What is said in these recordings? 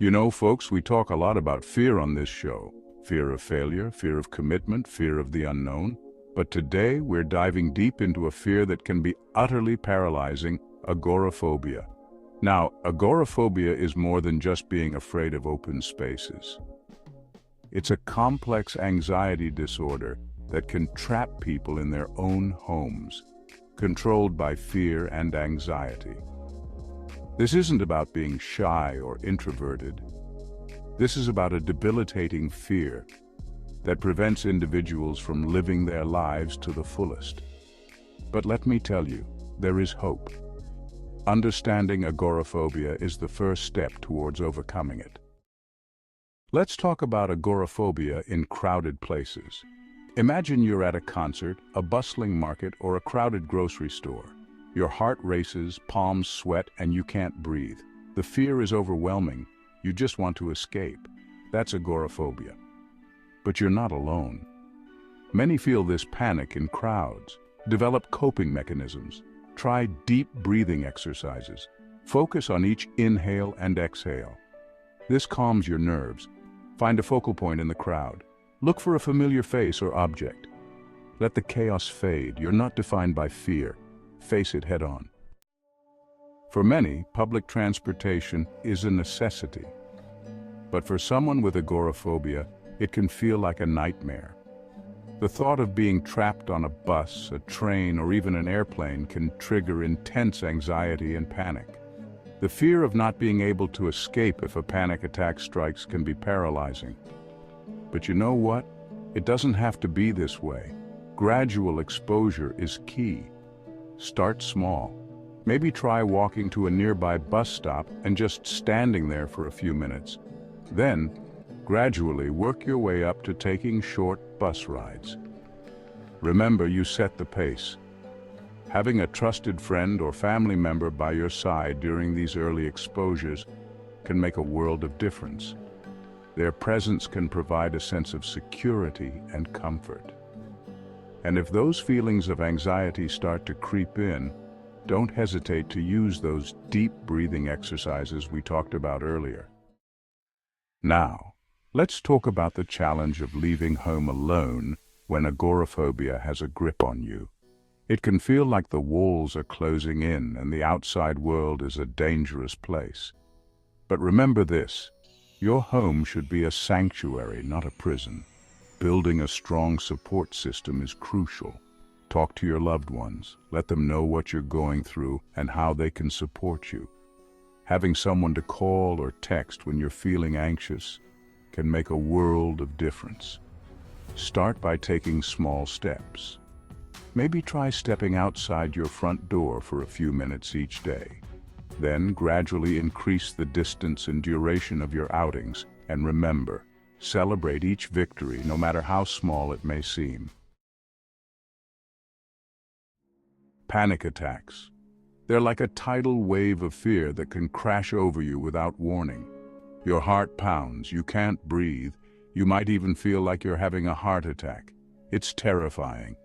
You know, folks, we talk a lot about fear on this show. Fear of failure, fear of commitment, fear of the unknown. But today, we're diving deep into a fear that can be utterly paralyzing: agoraphobia. Now, agoraphobia is more than just being afraid of open spaces. It's a complex anxiety disorder that can trap people in their own homes, controlled by fear and anxiety. This isn't about being shy or introverted. This is about a debilitating fear that prevents individuals from living their lives to the fullest. But let me tell you, there is hope. Understanding agoraphobia is the first step towards overcoming it. Let's talk about agoraphobia in crowded places. Imagine you're at a concert, a bustling market, or a crowded grocery store. Your heart races, palms sweat, and you can't breathe. The fear is overwhelming. You just want to escape. That's agoraphobia. But you're not alone. Many feel this panic in crowds. Develop coping mechanisms. Try deep breathing exercises. Focus on each inhale and exhale. This calms your nerves. Find a focal point in the crowd. Look for a familiar face or object. Let the chaos fade. You're not defined by fear. Face it head on. For many, public transportation is a necessity. But for someone with agoraphobia, it can feel like a nightmare. The thought of being trapped on a bus, a train, or even an airplane can trigger intense anxiety and panic. The fear of not being able to escape if a panic attack strikes can be paralyzing. But you know what? It doesn't have to be this way. Gradual exposure is key. Start small. Maybe try walking to a nearby bus stop and just standing there for a few minutes. Then, gradually work your way up to taking short bus rides. Remember, you set the pace. Having a trusted friend or family member by your side during these early exposures can make a world of difference. Their presence can provide a sense of security and comfort. And if those feelings of anxiety start to creep in, don't hesitate to use those deep breathing exercises we talked about earlier. Now, let's talk about the challenge of leaving home alone when agoraphobia has a grip on you. It can feel like the walls are closing in and the outside world is a dangerous place. But remember this: your home should be a sanctuary, not a prison. Building a strong support system is crucial. Talk to your loved ones. Let them know what you're going through and how they can support you. Having someone to call or text when you're feeling anxious can make a world of difference. Start by taking small steps. Maybe try stepping outside your front door for a few minutes each day. Then gradually increase the distance and duration of your outings, and remember, celebrate each victory, no matter how small it may seem. Panic attacks. They're like a tidal wave of fear that can crash over you without warning. Your heart pounds, you can't breathe, you might even feel like you're having a heart attack. It's terrifying.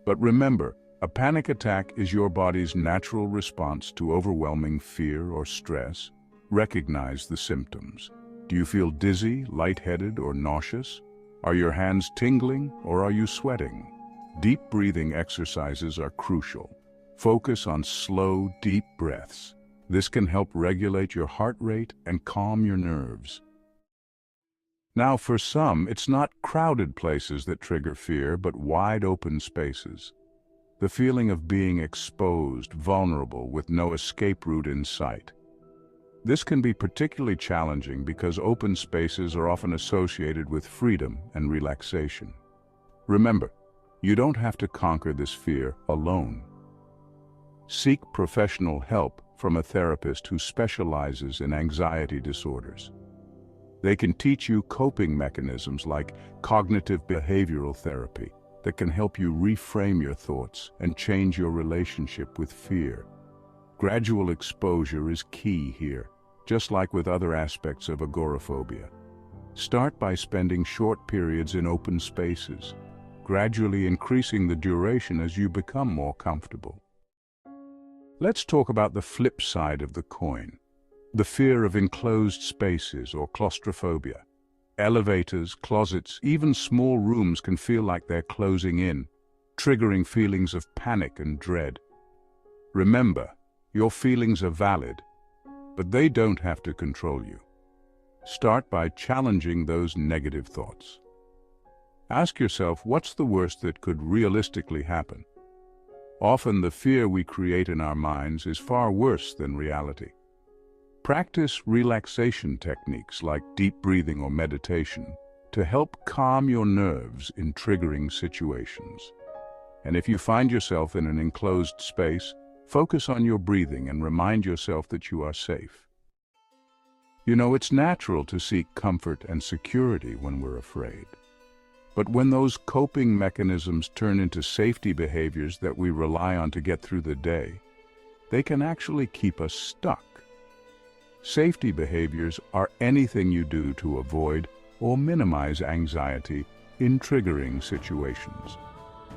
But remember, a panic attack is your body's natural response to overwhelming fear or stress. Recognize the symptoms. Do you feel dizzy, lightheaded, or nauseous? Are your hands tingling, or are you sweating? Deep breathing exercises are crucial. Focus on slow, deep breaths. This can help regulate your heart rate and calm your nerves. Now, for some, it's not crowded places that trigger fear, but wide open spaces. The feeling of being exposed, vulnerable, with no escape route in sight. This can be particularly challenging because open spaces are often associated with freedom and relaxation. Remember, you don't have to conquer this fear alone. Seek professional help from a therapist who specializes in anxiety disorders. They can teach you coping mechanisms like cognitive behavioral therapy that can help you reframe your thoughts and change your relationship with fear. Gradual exposure is key here, just like with other aspects of agoraphobia. Start by spending short periods in open spaces, gradually increasing the duration as you become more comfortable. Let's talk about the flip side of the coin. The fear of enclosed spaces or claustrophobia. Elevators, closets, even small rooms can feel like they're closing in, triggering feelings of panic and dread. Remember, your feelings are valid, but they don't have to control you. Start by challenging those negative thoughts. Ask yourself, what's the worst that could realistically happen? Often the fear we create in our minds is far worse than reality. Practice relaxation techniques like deep breathing or meditation to help calm your nerves in triggering situations. And if you find yourself in an enclosed space, focus on your breathing and remind yourself that you are safe. You know, it's natural to seek comfort and security when we're afraid. But when those coping mechanisms turn into safety behaviors that we rely on to get through the day, they can actually keep us stuck. Safety behaviors are anything you do to avoid or minimize anxiety in triggering situations.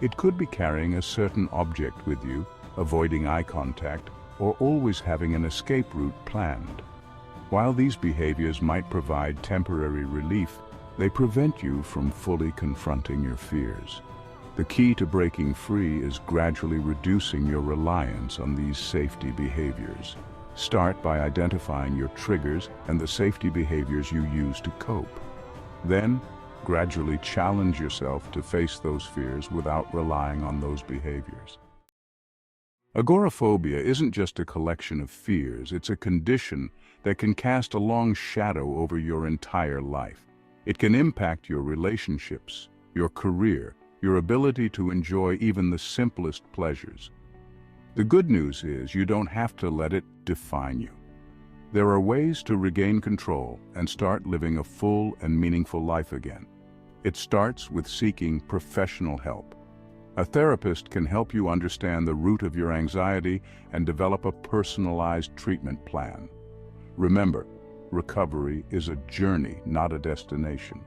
It could be carrying a certain object with you, avoiding eye contact, or always having an escape route planned. While these behaviors might provide temporary relief, they prevent you from fully confronting your fears. The key to breaking free is gradually reducing your reliance on these safety behaviors. Start by identifying your triggers and the safety behaviors you use to cope. Then, gradually challenge yourself to face those fears without relying on those behaviors. Agoraphobia isn't just a collection of fears, it's a condition that can cast a long shadow over your entire life. It can impact your relationships, your career, your ability to enjoy even the simplest pleasures. The good news is you don't have to let it define you. There are ways to regain control and start living a full and meaningful life again. It starts with seeking professional help. A therapist can help you understand the root of your anxiety and develop a personalized treatment plan. Remember, recovery is a journey, not a destination.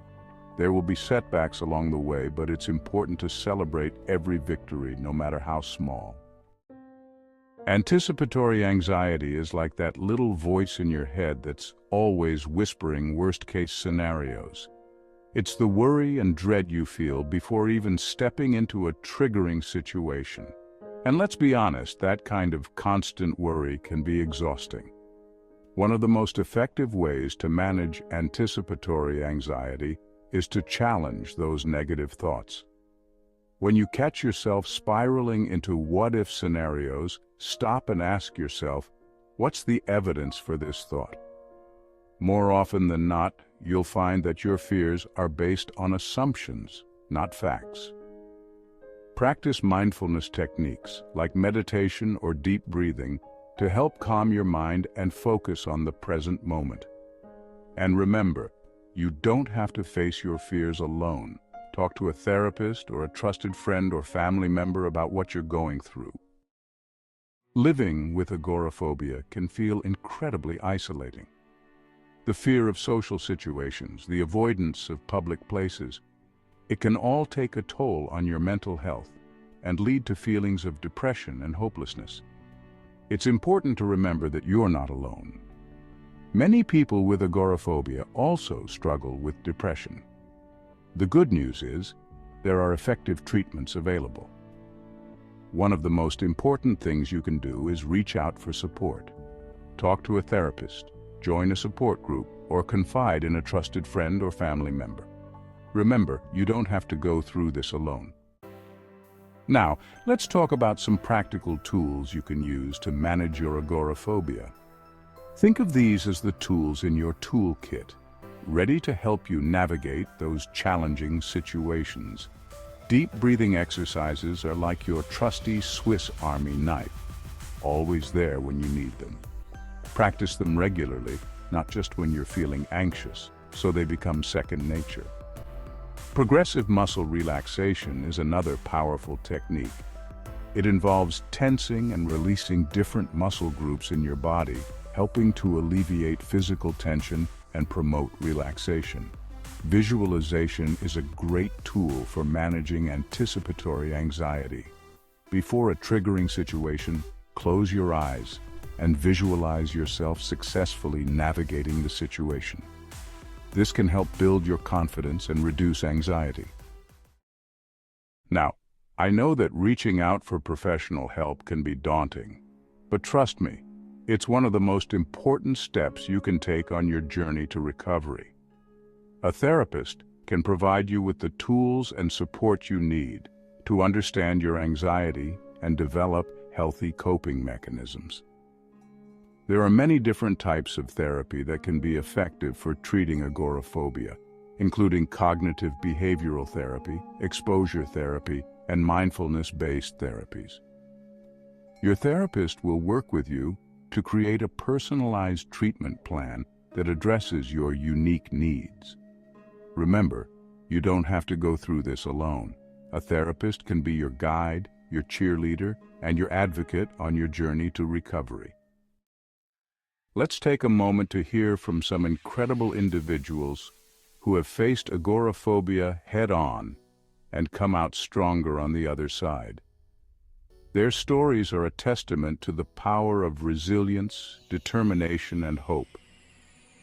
There will be setbacks along the way, but it's important to celebrate every victory, no matter how small. Anticipatory anxiety is like that little voice in your head that's always whispering worst-case scenarios. It's the worry and dread you feel before even stepping into a triggering situation. And let's be honest, that kind of constant worry can be exhausting. One of the most effective ways to manage anticipatory anxiety is to challenge those negative thoughts. When you catch yourself spiraling into what-if scenarios, stop and ask yourself, what's the evidence for this thought? More often than not, you'll find that your fears are based on assumptions, not facts. Practice mindfulness techniques like meditation or deep breathing to help calm your mind and focus on the present moment. And remember, you don't have to face your fears alone. Talk to a therapist or a trusted friend or family member about what you're going through. Living with agoraphobia can feel incredibly isolating. The fear of social situations, the avoidance of public places, it can all take a toll on your mental health and lead to feelings of depression and hopelessness. It's important to remember that you're not alone. Many people with agoraphobia also struggle with depression. The good news is, there are effective treatments available. One of the most important things you can do is reach out for support. Talk to a therapist, join a support group, or confide in a trusted friend or family member. Remember, you don't have to go through this alone. Now, let's talk about some practical tools you can use to manage your agoraphobia. Think of these as the tools in your toolkit, ready to help you navigate those challenging situations. Deep breathing exercises are like your trusty Swiss Army knife, always there when you need them. Practice them regularly, not just when you're feeling anxious, so they become second nature. Progressive muscle relaxation is another powerful technique. It involves tensing and releasing different muscle groups in your body, helping to alleviate physical tension and promote relaxation. Visualization is a great tool for managing anticipatory anxiety. Before a triggering situation, close your eyes. and visualize yourself successfully navigating the situation. This can help build your confidence and reduce anxiety. Now, I know that reaching out for professional help can be daunting, but trust me, it's one of the most important steps you can take on your journey to recovery. A therapist can provide you with the tools and support you need to understand your anxiety and develop healthy coping mechanisms. There are many different types of therapy that can be effective for treating agoraphobia, including cognitive behavioral therapy, exposure therapy, and mindfulness-based therapies. Your therapist will work with you to create a personalized treatment plan that addresses your unique needs. Remember, you don't have to go through this alone. A therapist can be your guide, your cheerleader, and your advocate on your journey to recovery. Let's take a moment to hear from some incredible individuals who have faced agoraphobia head-on and come out stronger on the other side. Their stories are a testament to the power of resilience, determination, and hope.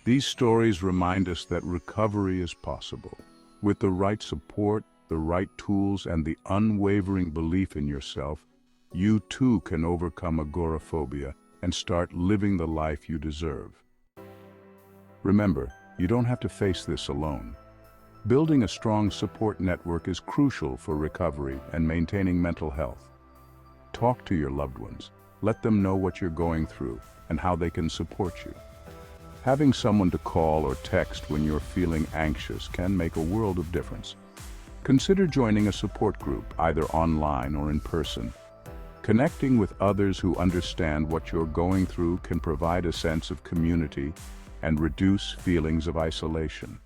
These stories remind us that recovery is possible. With the right support, the right tools, and the unwavering belief in yourself, you too can overcome agoraphobia and start living the life you deserve. Remember, you don't have to face this alone. Building a strong support network is crucial for recovery and maintaining mental health. Talk to your loved ones. Let them know what you're going through and how they can support you. Having someone to call or text when you're feeling anxious can make a world of difference. Consider joining a support group, either online or in person. Connecting with others who understand what you're going through can provide a sense of community and reduce feelings of isolation.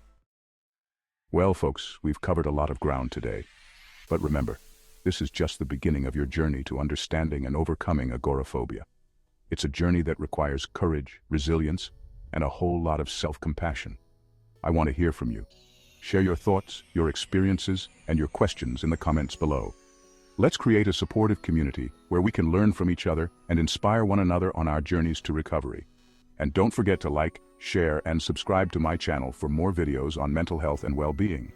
Well, folks, we've covered a lot of ground today. But remember, this is just the beginning of your journey to understanding and overcoming agoraphobia. It's a journey that requires courage, resilience, and a whole lot of self-compassion. I want to hear from you. Share your thoughts, your experiences, and your questions in the comments below. Let's create a supportive community where we can learn from each other and inspire one another on our journeys to recovery. And don't forget to like, share, and subscribe to my channel for more videos on mental health and well-being.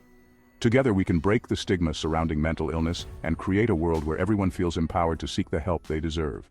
Together we can break the stigma surrounding mental illness and create a world where everyone feels empowered to seek the help they deserve.